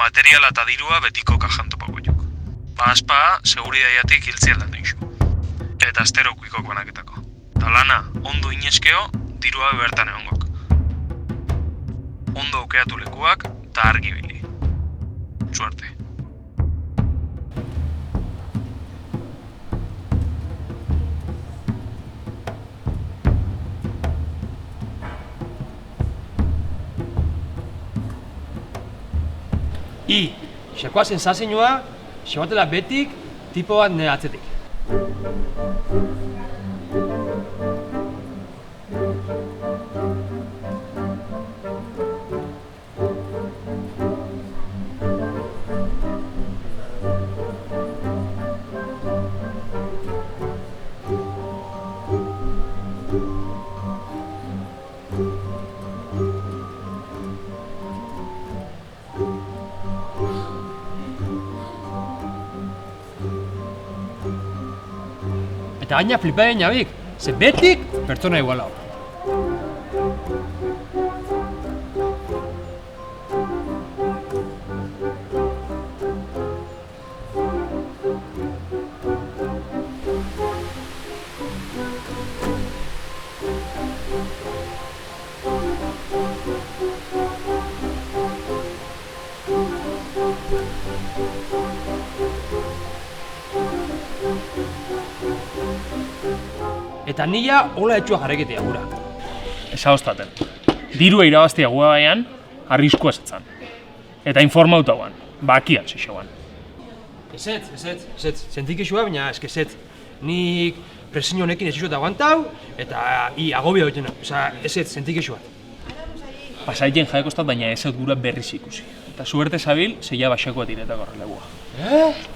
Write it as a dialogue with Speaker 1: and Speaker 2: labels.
Speaker 1: materiala eta dirua betiko kajan topako juk. Aspa, seguridaiatik hiltzien lan duixu. Eta asterokuikok banaketako. Ta lana, ondo ineskeo, dirua bertan egongok. Ondo okeatu lekuak, eta argi bili. Suerte.
Speaker 2: Xekoa sensazioa, xebatela betik, tipo bat nire atzetik. Eta gaina flipa egin jabik, ze betik pertsona iguala hor. Eta nila hola etxua jarreketea gura.
Speaker 3: Esa ostaten. Dirua irabaztia gua baian, arriskua esatzen. Eta informauta guan, bakian zixoan.
Speaker 2: Ezetz, zentik esua, baina eskezet. Nik presiño honekin ez izuet aguantau, eta agobia hotena. Osa, ezetz, zentik esua.
Speaker 3: Pasaiten jaekostat, baina ez gura berriz ikusi. Eta suerte zabil, zeia baxakoa tiretako relebua.